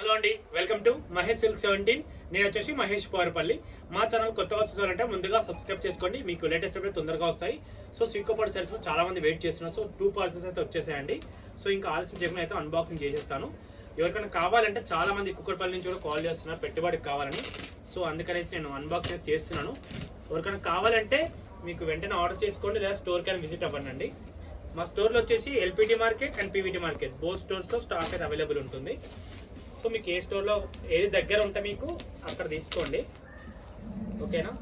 Hello అండి, welcome to Mahesh silk 17. నేను వచ్చేసి మహేష్ పోరపల్లి. మా ఛానల్ కొత్తగా చూసారంటే ముందుగా సబ్స్క్రైబ్ చేసుకోండి, మీకు లేటెస్ట్ అప్డేట్ తొందరగా వస్తాయి. సో సిల్కోపాటు సారీస్ చాలా మంది వెయిట్ చేస్తున్నారు. సో 2 పార్సెల్స్ అయితే వచ్చేసాయండి. సో ఇంకా ఆలస్యం చేయకుండా అయితే అన్బాక్సింగ్ చేసేస్తాను. ఎవరికైనా కావాలంటే చాలా మంది కుక్కడపల్లి నుంచి కూడా కాల్ చేస్తున్నారు పెట్టుబడికి కావాలని. సో అందుకనేసి నేను అన్బాక్సింగ్ చేస్తున్నాను. ఎవరికైనా కావాలంటే మీకు వెంటనే ఆర్డర్ చేసుకోండి, లేదా స్టోర్కి అని విజిట్ అవ్వండి. మా స్టోర్లో వచ్చేసి LPT market and PVT market both స్టోర్స్లో స్టాక్ అయితే అవైలబుల్ ఉంటుంది. సో మీకు ఏ స్టోర్లో ఏది దగ్గర ఉంటే మీకు అక్కడ తీసుకోండి, ఓకేనా.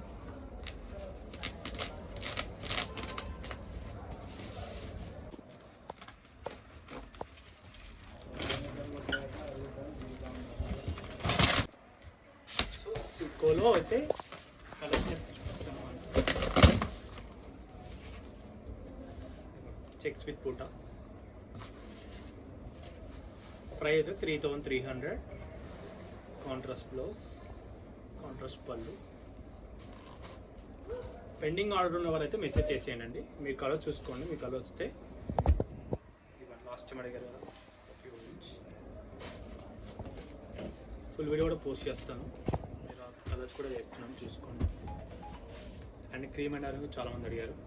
సో సిల్కోలో అయితే చెక్స్ విత్ పూటా ప్రైస్ 3300. కాంట్రాస్ట్ బ్లౌజ్, కాంట్రాస్ట్ పళ్ళు. పెండింగ్ ఆర్డర్ ఉన్న వారైతే మెసేజ్ చేసేయండి. మీ కలర్ చూసుకోండి, మీ కలర్ వస్తే లాస్ట్ టైం అడిగారు కదా ఫుల్ వీడియో కూడా పోస్ట్ చేస్తాను, మీరు కలర్స్ కూడా చేస్తున్నాను చూసుకోండి. అండ్ క్రీమ్ అండ్ ఆరెంజ్ చాలామంది అడిగారు.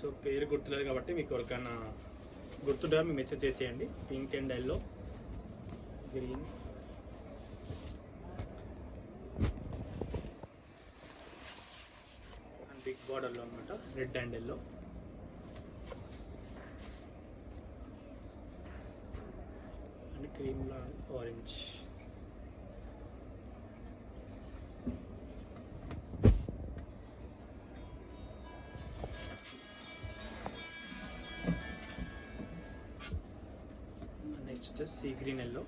సో పేరు గుర్తులేదు కాబట్టి మీకు ఎవరికైనా గుర్తుంటే మీకు మెసేజ్ చేసేయండి. Pink and yellow, green, and big బార్డర్లో అనమాట, రెడ్ అండ్ ఎల్లో. అండ్ క్రీమ్లో ఆరెంజ్. Sea green yellow.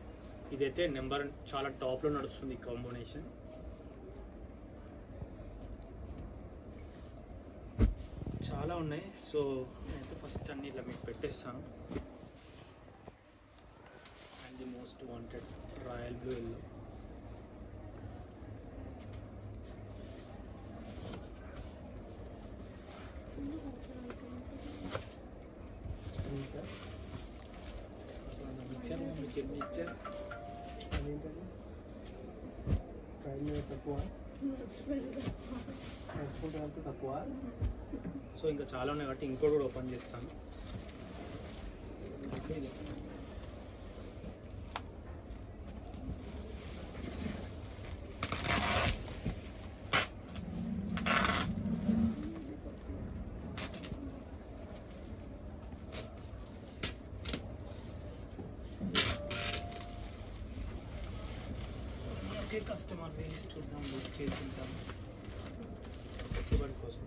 ఇదైతే నెంబర్ చాలా టాప్లో నడుస్తుంది కాంబినేషన్. చాలా ఉన్నాయి. సో నేనైతే ఫస్ట్ అన్ని ఇలా మీకు పెట్టేస్తాను. And the most wanted royal blue yellow. So ఇంకా చాలా ఉన్నాయి కాబట్టి ఇంకోటి కూడా ఓపెన్ చేస్తాను. కస్టమర్ వేసి చూద్దాం, బుక్ చేసుకుంటాం పెట్టుబడి కోసం.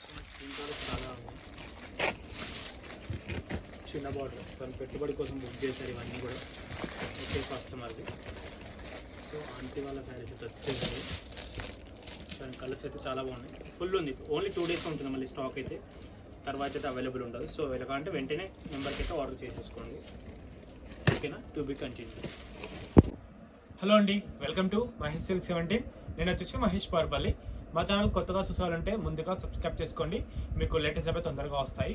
సో ఇంకా చాలా ఉన్నాయి. చిన్న బార్డర్ తను పెట్టుబడి కోసం బుక్ చేశారు ఇవన్నీ కూడా ఒకే కస్టమర్ది. సో ఆంటీ వాళ్ళ శారీస్ అయితే వచ్చేసారు. దాని కలర్స్ అయితే చాలా బాగున్నాయి. ఫుల్ ఉంది, ఓన్లీ 2 days ఉంటుంది మళ్ళీ స్టాక్ అయితే, తర్వాత అయితే అవైలబుల్ ఉండదు. సో వెళ్ళకంటే వెంటనే నెంబర్కి అయితే ఆర్డర్ చేసేసుకోండి, ఓకేనా. To be continue. హలో అండి, వెల్కమ్ టు మహేష్ సిల్క్ 17. నేను వచ్చేసి మహేష్ పోరపల్లి. మా ఛానల్ కొత్తగా చూసారంటే ముందుగా సబ్స్క్రైబ్ చేసుకోండి, మీకు లేటెస్ట్ అప్డేట్ తొందరగా వస్తాయి.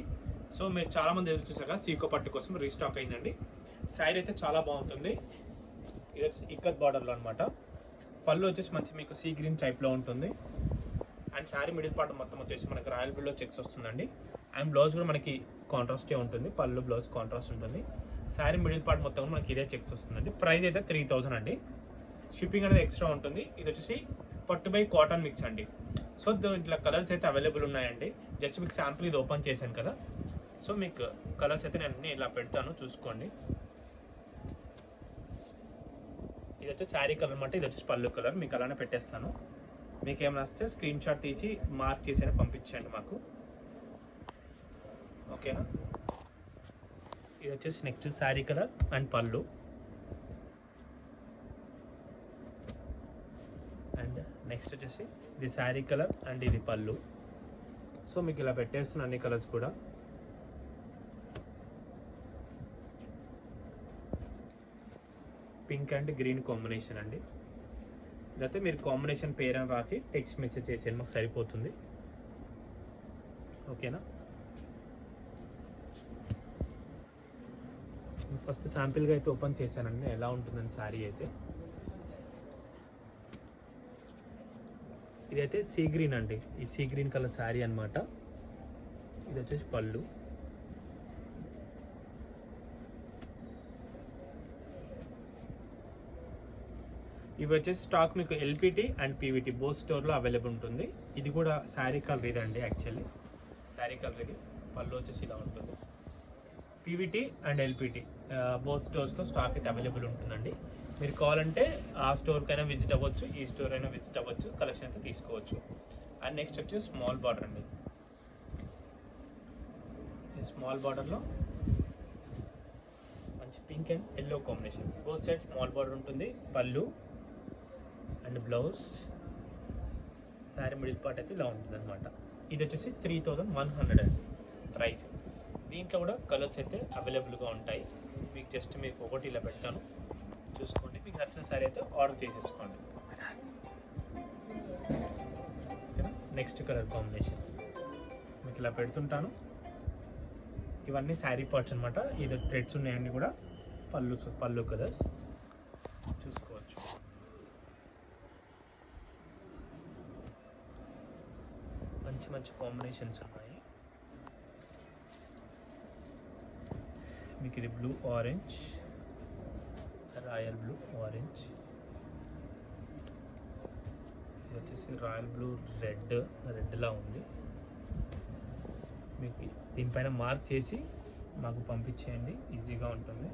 సో మీరు చాలామంది ఎదురు చూసారు కదా సీకో పట్టు కోసం రీస్టాక్ అయిందండి. శారీ అయితే చాలా బాగుంటుంది. ఇది వచ్చేసి ఇక్కత్ బార్డర్లో అనమాట. పళ్ళు వచ్చేసి మంచి మీకు సీ గ్రీన్ టైప్లో ఉంటుంది. అండ్ శారీ మిడిల్ పార్ట్ మొత్తం వచ్చేసి మనకి రాయల్ బ్లూలో చెక్స్ వస్తుందండి. అండ్ బ్లౌజ్ కూడా మనకి కాంట్రాస్టే ఉంటుంది, పళ్ళు బ్లౌజ్ కాంట్రాస్ట్ ఉంటుంది. శారీ మిడిల్ పార్ట్ మొత్తం మనకి ఇదే చెక్స్ వస్తుందండి. ప్రైస్ అయితే 3000 అండి. షిప్పింగ్ అనేది ఎక్స్ట్రా ఉంటుంది. ఇది వచ్చేసి పట్టు బై కాటన్ మిక్స్ అండి. సో ఇట్లా కలర్స్ అయితే అవైలబుల్ ఉన్నాయండి. జస్ట్ మీకు శాంపుల్ ఇది ఓపెన్ చేశాను కదా, సో మీకు కలర్స్ అయితే నేను ఇలా పెడతాను చూసుకోండి. ఇది వచ్చి శారీ కలర్ అనమాట, ఇది వచ్చేసి పళ్ళు కలర్. మీకు అలానే పెట్టేస్తాను. మీకు ఏమైనా వస్తే స్క్రీన్ షాట్ తీసి మార్క్ చేసి పంపించండి మాకు, ఓకేనా. ఇది వచ్చేసి నెక్స్ట్ శారీ కలర్ అండ్ పళ్ళు. అండ్ నెక్స్ట్ వచ్చేసి ఇది శారీ కలర్ అండ్ ఇది పళ్ళు. సో మీకు ఇలా పెట్టేస్తున్న అన్ని కలర్స్ కూడా. పింక్ అండ్ గ్రీన్ కాంబినేషన్ అండి. లేకపోతే మీరు కాంబినేషన్ పేరు అని రాసి టెక్స్ట్ మెసేజ్ చేసేది మాకు సరిపోతుంది. ఓకేనా. ఫస్ట్ శాంపిల్గా అయితే ఓపెన్ చేశానండి ఎలా ఉంటుందని శారీ అయితే. ఇదైతే సీ గ్రీన్ అండి, ఈ సీ గ్రీన్ కలర్ శారీ అనమాట. ఇది వచ్చేసి పళ్ళు. ఇవి వచ్చేసి స్టాక్ మీకు ఎల్పిటి అండ్ పీవీటీ బోత్ స్టోర్లో అవైలబుల్ ఉంటుంది. ఇది కూడా శారీ కలర్ ఇదండి, యాక్చువల్లీ శారీ కలర్ ఇది. పళ్ళు వచ్చేసి ఇలా ఉంటుంది. పీవీటీ అండ్ ఎల్పిటి బోత్ స్టోర్స్లో స్టాక్ అయితే అవైలబుల్ ఉంటుందండి. మీరు కావాలంటే ఆ స్టోర్కైనా విజిట్ అవ్వచ్చు, ఈ స్టోర్ అయినా విజిట్ అవ్వచ్చు, కలెక్షన్ అయితే తీసుకోవచ్చు. అండ్ నెక్స్ట్ వచ్చేసి స్మాల్ బార్డర్ అండి. ఈ స్మాల్ బార్డర్లో మంచి pink and yellow combination, both side small border ఉంటుంది. పళ్ళు and blouse, sari middle part అయితే ఇలా ఉంటుంది అనమాట. ఇది వచ్చేసి 3100 అండి ప్రైస్. దీంట్లో కూడా కలర్స్ అయితే అవైలబుల్గా ఉంటాయి. మీకు జస్ట్ మీకు ఒకటి ఇలా పెడతాను, చూసుకోండి. మీకు నచ్చిన శారీ అయితే ఆర్డర్ చేసేసుకోండి. ఓకేనా. నెక్స్ట్ కలర్ కాంబినేషన్ మీకు ఇలా పెడుతుంటాను. ఇవన్నీ శారీ పార్ట్స్ అనమాట. ఇది థ్రెడ్స్ ఉన్నాయన్నీ కూడా పళ్ళు కలర్స్ చూసుకోవచ్చు. మంచి మంచి కాంబినేషన్స్ ఉన్నాయి. మీకు ఇది blue orange, royal blue orange, ఇది వచ్చేసి రాయల్ బ్లూ రెడ్లా ఉంది. మీకు దీనిపైన మార్క్ చేసి మాకు పంపించేయండి, ఈజీగా ఉంటుంది.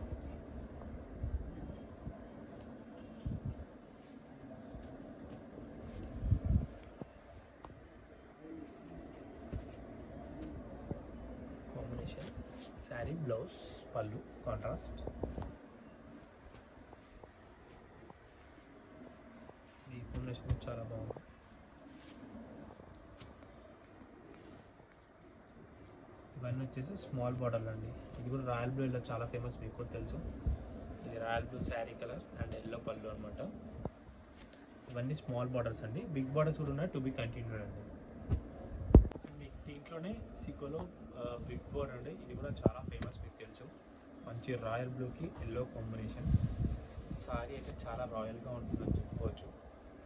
కాంబినేషన్ శారీ బ్లౌజ్ పళ్ళు కాంట్రాస్ట్. ఈ కాంబినేషన్ చాలా బాగుంది. ఇవన్నీ వచ్చేసి స్మాల్ బార్డర్లు అండి. ఇది కూడా రాయల్ బ్లూ ఇలా చాలా ఫేమస్, మీకు కూడా తెలుసు. ఇది royal blue sari colour and yellow పళ్ళు అనమాట. ఇవన్నీ స్మాల్ బార్డర్స్ అండి. బిగ్ బార్డర్స్ కూడా ఉన్నాయి, టు బి కంటిన్యూడ్ అండి. మీకు దీంట్లోనే సికోలో బిగ్ బార్డర్ అండి, ఇది కూడా చాలా ఫేమస్, మీకు తెలుసు. మంచి రాయల్ బ్లూకి ఎల్లో కాంబినేషన్. సారీ అయితే చాలా రాయల్గా ఉంటుందని చెప్పుకోవచ్చు.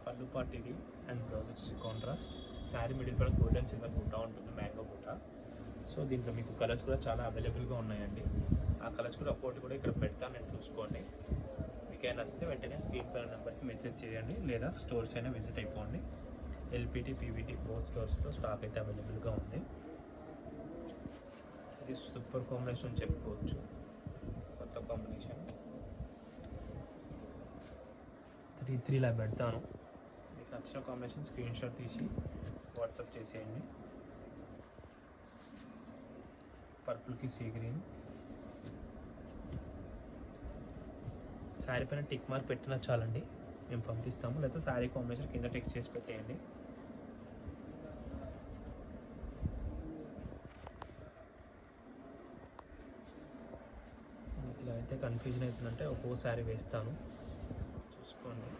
పళ్ళు పార్ట్ ఇది అండ్ బ్లౌజ్ వచ్చేసి కాంట్రాస్ట్. శారీ మిడిల్ పైన గోల్డెన్ సిల్వర్ బుట్ట ఉంటుంది, మ్యాంగో బుట్ట. సో దీంట్లో మీకు కలర్స్ కూడా చాలా అవైలబుల్గా ఉన్నాయండి. ఆ కలర్స్ కూడా ఒకటి కూడా ఇక్కడ పెడతాను, నేను చూసుకోండి. మీకైనా వస్తే వెంటనే స్క్రీన్ పైన నెంబర్కి మెసేజ్ చేయండి, లేదా స్టోర్స్ అయినా విజిట్ అయిపోండి. ఎల్పిటి పీవీటీ బోత్ స్టోర్స్లో స్టాక్ అయితే అవైలబుల్గా ఉంది. ఇది సూపర్ కాంబినేషన్ చెప్పుకోవచ్చు, కొత్త కాంబినేషన్. 3 ఇలా పెడతాను. మీకు నచ్చిన కాంబినేషన్ స్క్రీన్ షాట్ తీసి వాట్సాప్ చేసేయండి. పర్పుల్కి సీ గ్రీన్. శారీ పైన టిక్ మార్క్ పెట్టినా చాలండి, మేము పంపిస్తాము. లేకపోతే శారీ కాంబినేషన్ కింద టెక్స్ట్ చేసి పెట్టేయండి. ఇలా అయితే కన్ఫ్యూజన్ అవుతుందంటే ఒక్కో శారీ వేస్తాను, చూసుకోండి.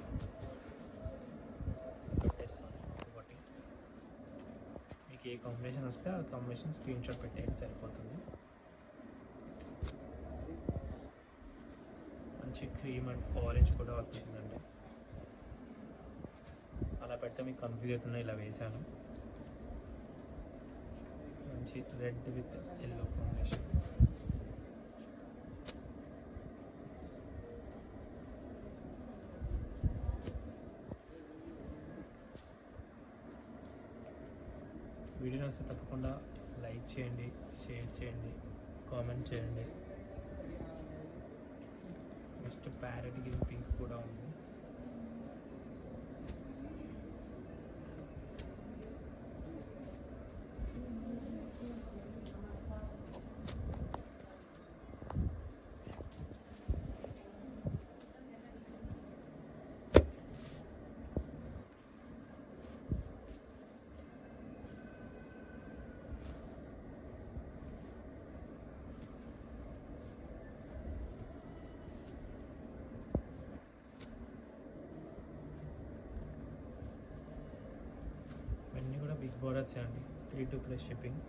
పెట్టేస్తాను ఒకటి. మీకు ఏ కాంబినేషన్ వస్తే ఆ కాంబినేషన్ స్క్రీన్ షాట్ పెట్టేయండి, సరిపోతుంది. మంచి క్రీమ్ అండ్ ఆరెంజ్ కూడా వచ్చిందండి. అలా పెడితే మీకు కన్ఫ్యూజ్ అవుతుంది, ఇలా వేసాను. మంచి red with yellow combination. Video నచ్చితే తప్పకుండా లైక్ చేయండి, షేర్ చేయండి, కామెంట్ చేయండి. నెక్స్ట్ ప్యారెట్ గ్రీన్ పింక్ కూడా ఉంది. ఇవన్నీ కూడా బిగ్ బోర్డర్స్ అండి, 3-2 షిప్పింగ్.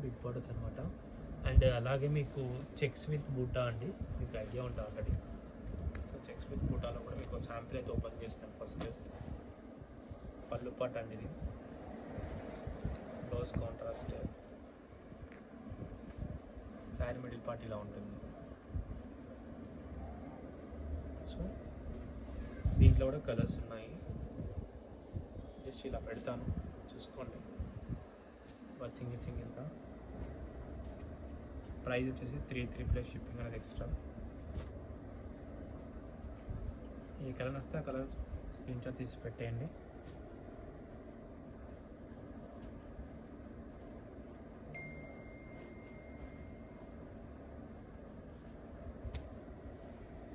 బిగ్ బార్డర్స్ అనమాట. అండ్ అలాగే మీకు చెక్స్ విత్ బూటా అండి, మీకు ఐడియా ఉంటుంది ఆల్రెడీ. సో చెక్స్ విత్ బూటాలో కూడా మీకు శాంపిల్ అయితే ఓపెన్ చేస్తాను. ఫస్ట్ పళ్ళు పాట అండి, ఇది blouse contrast, sari middle part ఇలా ఉంటుంది. సో దీంట్లో కూడా కలర్స్ ఉన్నాయి, జస్ట్ ఇలా పెడతాను చూసుకోండి. బట్ సింగిల్గా ప్రైస్ వచ్చేసి 3 ప్లస్ షిప్పింగ్ అనేది ఎక్స్ట్రా. ఏ కలర్ వస్తే ఆ కలర్ స్క్రీన్ షాట్ తీసి పెట్టేయండి.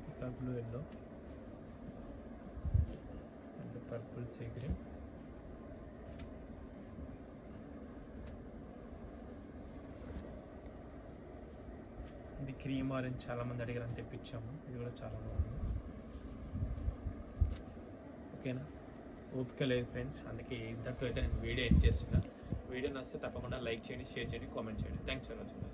పికా blue yellow and purple sea green. ఇది క్రీమ్ ఆరెంజ్ చాలామంది అడిగారని తెప్పించాము, ఇది కూడా చాలా బాగుంది. ఓకేనా, ఓపిక లేదు ఫ్రెండ్స్, అందుకే ఇద్దరితో అయితే నేను వీడియో ఎండ్ చేస్తున్నా. వీడియో నచ్చితే తప్పకుండా లైక్ చేయండి, షేర్ చేయండి, కామెంట్ చేయండి. Thanks for watching.